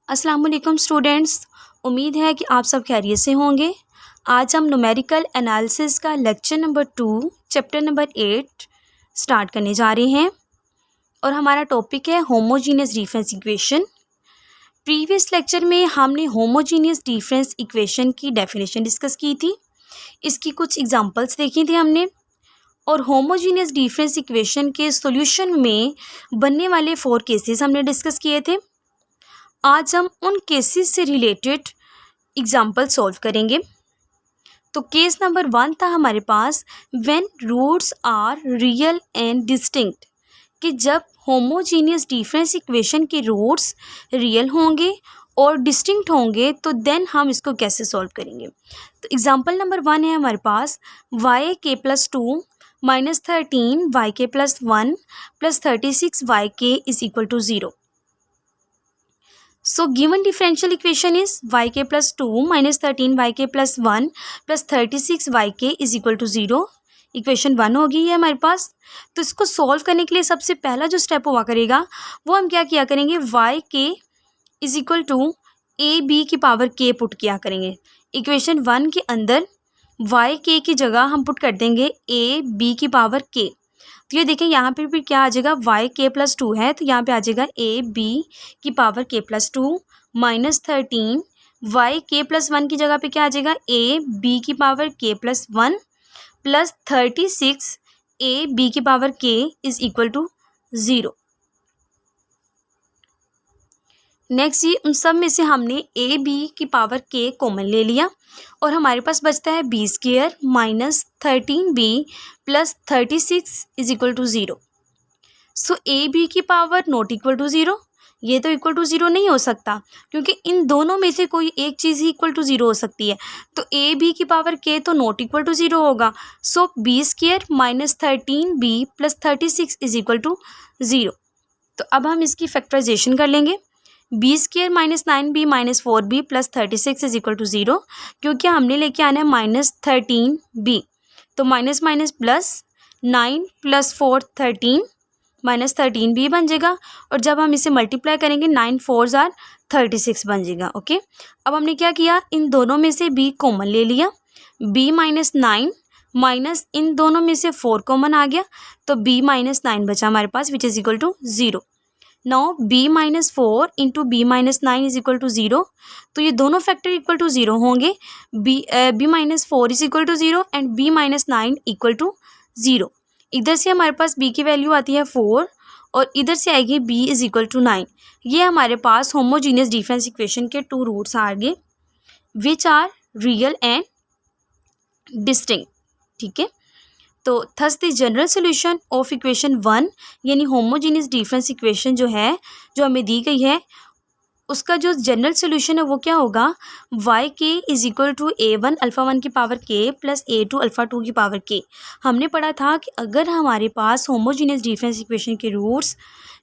अस्सलाम वालेकुम स्टूडेंट्स। उम्मीद है कि आप सब खैरियत से होंगे। आज हम न्यूमेरिकल एनालिसिस का lecture number 2 chapter number 8 start करने जा रहे हैं और हमारा टॉपिक है homogeneous difference equation. Previous lecture में हमने होमोजीनियस डिफरेंस इक्वेशन की डेफिनेशन डिस्कस की थी, इसकी कुछ एग्जांपल्स देखी थी हमने और होमोजीनियस डिफरेंस इक्वेशन के सॉल्यूशन में बनने वाले 4 केसेस हमने डिस्कस किए थे। आज हम उन केसेस से रिलेटेड एग्जाम्पल सॉल्व करेंगे। तो केस नंबर 1 था हमारे पास when roots are real and distinct, कि जब होमोजीनियस डिफरेंस इक्वेशन के रूट्स रियल होंगे और डिस्टिंक्ट होंगे तो देन हम इसको कैसे सॉल्व करेंगे। तो एग्जाम्पल नंबर 1 है हमारे पास y k plus 2 minus 13 y k plus 1 plus 36 y k is equal to 0। So given differential equation is yk plus 2 minus 13 yk plus 1 plus 36 yk is equal to 0। Equation 1 होगी है हमारे पास। तो इसको solve करने के लिए सबसे पहला जो स्टेप हुआ करेगा वो हम क्या किया करेंगे, yk is equal to A B की पावर k पुट किया करेंगे। इक्वेशन 1 के अंदर yk की जगह हम पुट कर देंगे ए बी की पावर k। तो ये देखें यहाँ पे भी क्या आ जाएगा, वाई के प्लस 2 है तो यहाँ पे आ जाएगा ए बी की power k plus 2 minus 13 y k plus 1 की जगह पे क्या आ जाएगा, ए बी की power k plus 1 plus 36 a B की power k is equal to 0। Next ये उन सब में से हमने ए बी की पावर के कॉमन ले लिया और हमारे पास बचता है b square minus 13b plus 36 is equal to 0। So A B की पावर नॉट इक्वल टू 0, ये तो इक्वल टू 0 नहीं हो सकता क्योंकि इन दोनों में से कोई एक चीज़ ही इक्वल टू 0 हो सकती है। तो ए बी की पावर के तो नॉट इक्वल टू 0 होगा। So B square minus 13b plus 36 is equal to 0। तो अब हम इसकी फैक्टराइजेशन कर लेंगे। B square minus 9b minus 4b plus 36 is equal to 0, क्योंकि हमने लेके आना है माइनस 13b। तो minus minus plus 9 plus 4 13 minus 13b बन जाएगा और जब हम इसे मल्टीप्लाई करेंगे 9 4 आर 36 बन जाएगा। ओके, अब हमने क्या किया, इन दोनों में से b कॉमन ले लिया, b माइनस 9 माइनस इन दोनों में से 4 कॉमन आ गया तो b माइनस 9 बचा हमारे पास which is equal to 0। Now b minus 4 into B minus 9 is equal to 0। तो ये दोनों फैक्टर इक्वल टू 0 होंगे, b minus 4 is equal to 0 and b minus 9 equal to 0। इधर से हमारे पास b की वैल्यू आती है 4 और इधर से आएगी b इज इक्वल टू 9। ये हमारे पास होमोजीनियस डिफरेंस इक्वेशन के 2 रूट्स आ गए which are real and distinct. ठीक है, तो thus the general solution of equation 1 यानी होमोजीनियस डिफरेंस इक्वेशन जो है जो हमें दी गई है उसका जो जनरल सोल्यूशन है वो क्या होगा, Y k is equal to a1 alpha 1 की power k plus a2 alpha 2 की पावर k। हमने पढ़ा था कि अगर हमारे पास होमोजीनियस डिफरेंस इक्वेशन के रूट्स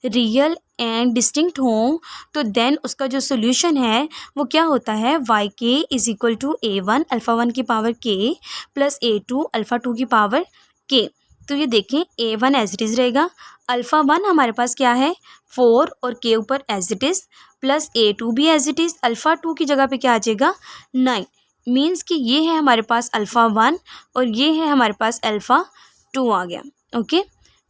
रियल एंड डिस्टिंक्ट हों तो देन उसका जो सोल्यूशन है वो क्या होता है, y k is equal to a1 alpha 1 की power k plus a2 alpha 2 की पावर k। तो ये देखें a1 एज इट इज़ रहेगा, अल्फ़ा 1 हमारे पास क्या है 4 और k ऊपर as it is plus a2 भी एज इट इज़, अल्फ़ा 2 की जगह पे क्या आ जाएगा 9। मीन्स कि ये है हमारे पास अल्फ़ा 1 और ये है हमारे पास अल्फ़ा 2 आ गया। ओके,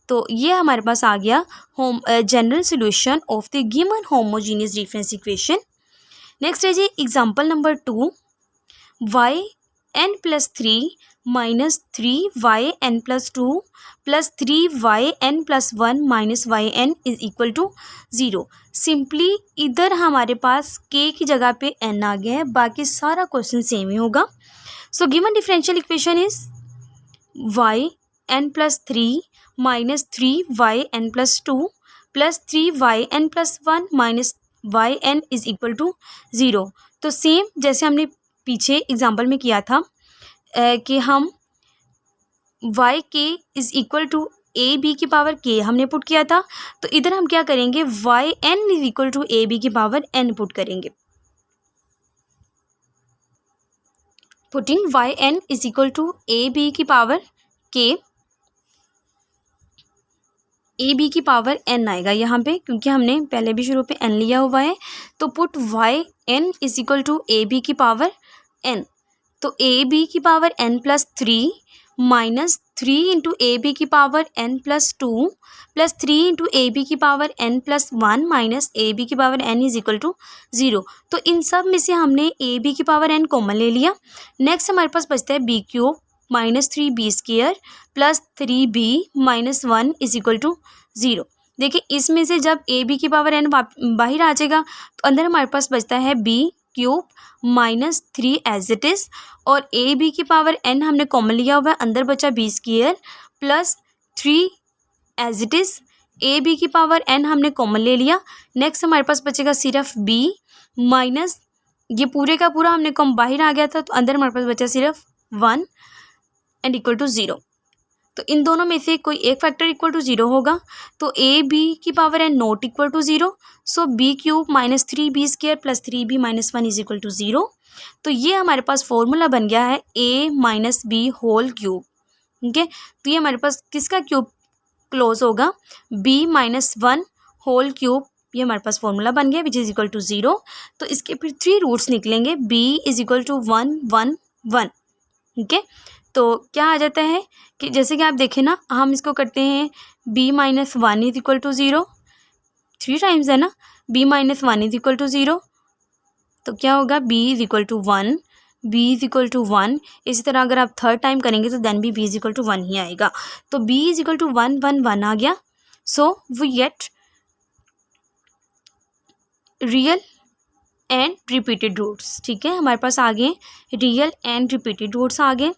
तो ये हमारे पास आ गया general solution of the given homogeneous difference equation. Next है जी example number 2 Y N plus 3 minus 3 Y N plus 2 plus 3 Y N plus 1 minus Y N is equal to 0। Simply इधर हमारे पास k की जगह पे n आ गया है, बाकी सारा क्वेश्चन सेम ही होगा। So given differential equation is y N plus 3 minus 3 Y N plus 2 plus 3 Y N plus 1 minus Y N is equal to 0। तो सेम जैसे हमने पीछे एग्जाम्पल में किया था कि हम y k is equal to A B की पावर के हमने पुट किया था, तो इधर हम क्या करेंगे y N is equal to A B की पावर एन पुट करेंगे। Putting y N is equal to A B की पावर के ए बी की पावर n आएगा यहाँ पे, क्योंकि हमने पहले भी शुरू पे n लिया हुआ है। तो put y n is equal to A B की पावर n। तो ए बी की power n plus 3 minus 3 into A B की power n plus 2 plus 3 into A B की power n plus 1 minus A B की power n is equal to 0। तो इन सब में से हमने ए बी की पावर n कॉमन ले लिया। नेक्स्ट हमारे पास बचता है b cube minus 3b square plus 3b minus 1 is equal to 0। देखिए इसमें से जब ए बी की पावर n बाहर आ जाएगा तो अंदर हमारे पास बचता है b cube minus 3 as it is, और ए बी की पावर n हमने कॉमन लिया हुआ है, अंदर बचा b square plus 3 as it is. A B की पावर n हमने कॉमन ले लिया। नेक्स्ट हमारे पास बचेगा सिर्फ b माइनस, ये पूरे का पूरा हमने कॉम बाहर आ गया था तो अंदर हमारे पास बचा सिर्फ 1 एंड इक्वल टू 0। तो इन दोनों में से कोई एक फैक्टर इक्वल टू 0 होगा, तो ए बी की power n not equal to 0। So b cube minus 3b square plus 3b minus 1 is equal to 0। तो ये हमारे पास फॉर्मूला बन गया है a minus b whole cube. ठीक है, तो ये हमारे पास किसका क्यूब क्लोज होगा, b माइनस 1 होल क्यूब। ये हमारे पास फॉर्मूला बन गया विच इज इक्वल टू 0। तो इसके फिर 3 रूट्स निकलेंगे, b इज इक्वल टू 1 1 1। ठीक है, तो क्या आ जाता है कि जैसे कि आप देखें ना, हम इसको करते हैं b minus 1 is equal to 0, 3 times है ना, b minus 1 is equal to 0। तो क्या होगा, b is equal to 1, b is equal to 1। इसी तरह अगर आप थर्ड टाइम करेंगे तो देन भी b इज इक्वल टू 1 ही आएगा। तो b इज इक्वल टू 1 1 1 आ गया। So we get real and repeated roots. ठीक है, हमारे पास आ गए रियल एंड रिपीटेड रूट्स आ गए।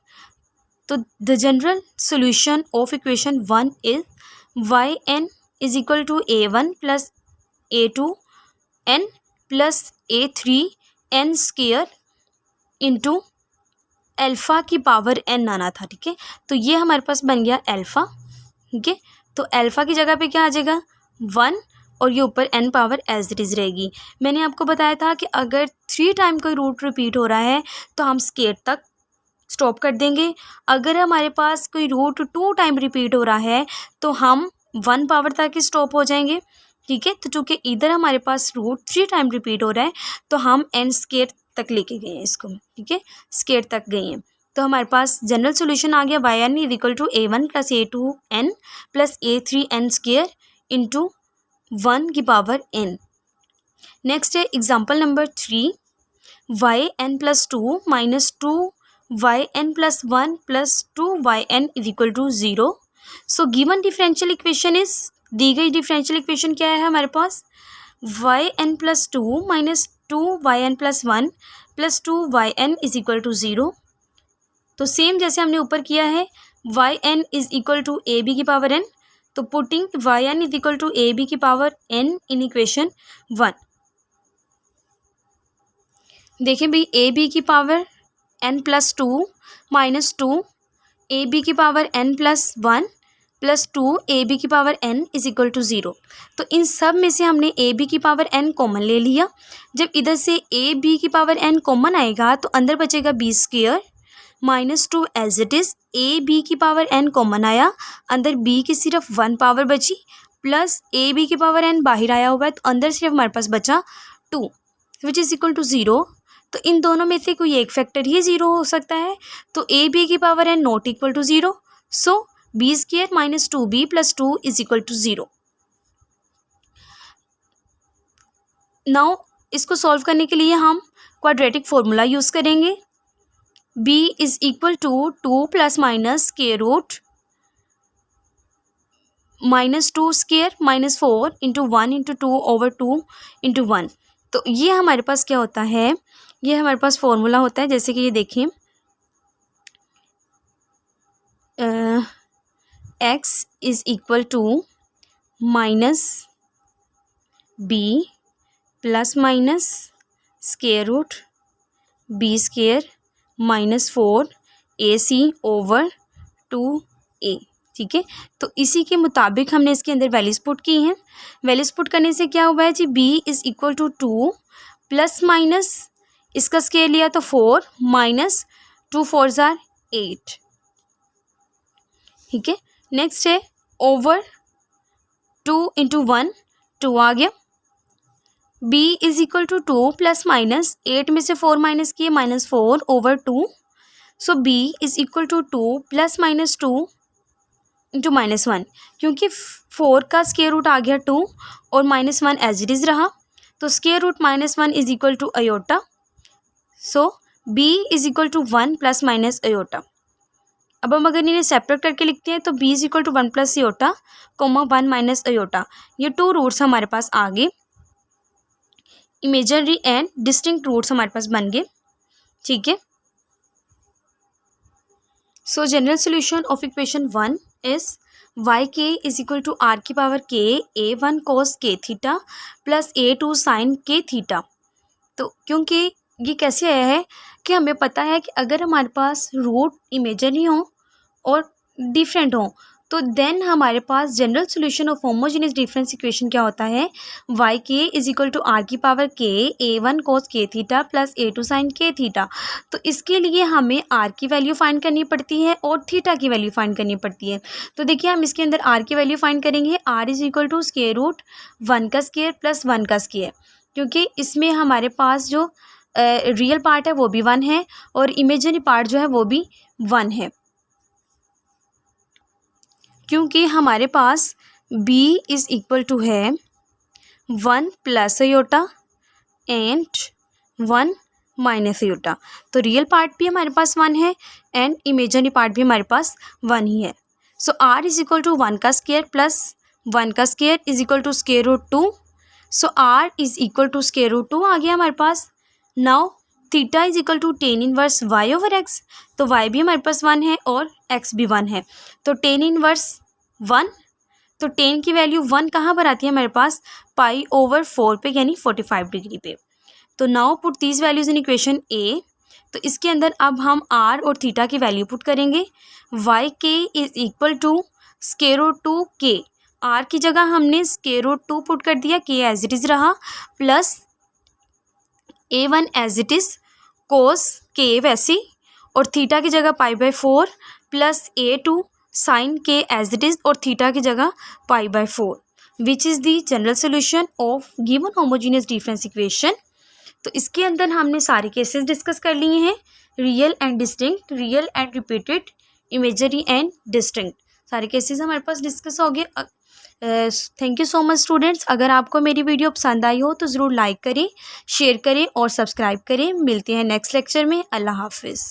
तो the general solution of equation 1 is y N is equal to a1 plus a2n plus a3n square into alpha की पावर n आना था। ठीक है, तो ये हमारे पास बन गया एल्फ़ा। ठीक है, तो एल्फ़ा की जगह पे क्या आ जाएगा 1, और ये ऊपर n power as it is रहेगी। मैंने आपको बताया था कि अगर 3 टाइम कोई रूट रिपीट हो रहा है तो हम स्क्वायर तक स्टॉप कर देंगे। अगर हमारे पास कोई रूट 2 टाइम रिपीट हो रहा है तो हम 1 पावर तक ही स्टॉप हो जाएंगे। ठीक है, तो चूँकि इधर हमारे पास रूट 3 टाइम रिपीट हो रहा है तो हम n स्क्वायर तक लेके गए हैं इसको। ठीक है, स्क्वायर तक गए हैं, तो हमारे पास जनरल सोल्यूशन आ गया Y N is equal to a1 plus a2n plus a3n square into 1 की पावर n। नेक्स्ट है example number 3, Y N plus 2 minus 2 Y N plus 1 plus 2 Y N is equal to 0। So given differential equation is, दी गई differential equation क्या है हमारे पास, Y N plus 2 minus 2 Y N plus 1 plus 2 Y N is equal to 0। तो same जैसे हमने ऊपर किया है, y N is equal to A B की पावर n, तो putting y N is equal to A B की power n in equation 1। देखें भाई, ए बी की power n plus 2 minus 2 a B की power n plus 1 plus 2 a B की power n is equal to 0। तो इन सब में से हमने ए बी की पावर n कॉमन ले लिया। जब इधर से ए बी की पावर n कॉमन आएगा तो अंदर बचेगा b square minus 2 as it is. A B की पावर n कॉमन आया, अंदर b की सिर्फ 1 पावर बची, प्लस ए बी की पावर n बाहर आया हुआ है तो अंदर सिर्फ हमारे पास बचा 2 विच इज़ इक्वल टू 0। तो इन दोनों में से कोई एक फैक्टर ही 0 हो सकता है, तो ए बी की power n not equal to 0। So b square minus 2b plus 2 is equal to 0। Now इसको सॉल्व करने के लिए हम क्वाड्रेटिक फॉर्मूला यूज़ करेंगे। b is equal to 2 plus minus square root minus 2 square minus 4 into 1 into 2 over 2 into 1। तो ये हमारे पास क्या होता है, ये हमारे पास फॉर्मूला होता है, जैसे कि ये देखें x is equal to minus b plus minus square root b square minus 4 ac over 2a। ठीक है, तो इसी के मुताबिक हमने इसके अंदर वैल्यूज पुट की हैं। वैल्यूज पुट करने से क्या हुआ है जी, b is equal to 2 plus minus इसका स्क्वायर लिया तो 4 माइनस 2 4 जार 8। ठीक है, नेक्स्ट है ओवर 2 इंटू 1 2 आ गया। b is equal to 2 plus minus 8 में से 4 माइनस किए -4/2। So b is equal to 2 plus minus 2 into -1, क्योंकि 4 का स्क्वायर रूट आ गया 2 और -1 एज इट इज़ रहा, तो square root -1 is equal to iota. So b is equal to 1 plus minus iota. अब हम अगर इन्हें सेपरेट करके लिखते हैं तो b is equal to 1 plus iota comma 1 minus iota, ये 2 रूट्स हमारे पास आ गए। इमेजिनरी एंड डिस्टिंक्ट रूट्स हमारे पास बन गए, ठीक है। So general solution of equation 1 is y k is equal to r की power k a1 cos k theta plus a2 sin k theta. तो क्योंकि ये कैसे आया है कि हमें पता है कि अगर हमारे पास रूट इमेजिनरी हो और डिफरेंट हो तो देन हमारे पास general solution of homogeneous difference equation क्या होता है, y k is equal to r की power k a1 cos k theta plus a2 sin k theta. तो इसके लिए हमें आर की वैल्यू फाइंड करनी पड़ती है और थीटा की वैल्यू फाइंड करनी पड़ती है। तो देखिए हम इसके अंदर आर की वैल्यू फाइंड करेंगे, r is equal to square root 1 का स्क्वायर प्लस 1 का स्क्वायर, क्योंकि इसमें हमारे पास जो रियल पार्ट है वो भी 1 है और इमेजिनरी पार्ट जो है वो भी 1 है, क्योंकि हमारे पास b इज इक्वल टू है 1 plus aorta and 1 minus aorta. तो रियल पार्ट भी हमारे पास 1 है एंड इमेजिनरी पार्ट भी हमारे पास 1 ही है। So r is equal to 1 का स्क्वायर प्लस 1 का square is equal to square root 2। So r is equal to square root 2 आ गया हमारे पास। Now theta is equal to tan inverse y over x, तो y भी हमारे पास 1 है और x भी 1 है, तो टेन इनवर्स 1, तो टेन की वैल्यू 1 कहाँ पर आती है हमारे पास, π/4 पे यानी 45 डिग्री पे। तो now put these values in equation A. तो इसके अंदर अब हम r और थीटा की वैल्यू पुट करेंगे। Y k is equal to square root 2 k, r की जगह हमने स्क्वायर रूट 2 पुट कर दिया, के एज इट इज़ रहा, plus a1 as it is cos k वैसे, और थीटा की जगह π/4 plus a2 sine k as it is और थीटा की जगह π/4, which is the general solution of given homogeneous difference equation. तो इसके अंदर हमने सारे केसेस डिस्कस कर लिए हैं, real and distinct, real and repeated, imagery and distinct, सारे केसेस हमारे पास डिस्कस हो गए। Thank you so much students. अगर आपको मेरी वीडियो पसंद आई हो तो ज़रूर लाइक करें, शेयर करें और सब्सक्राइब करें। मिलते हैं नेक्स्ट लेक्चर में। अल्लाह हाफिज़।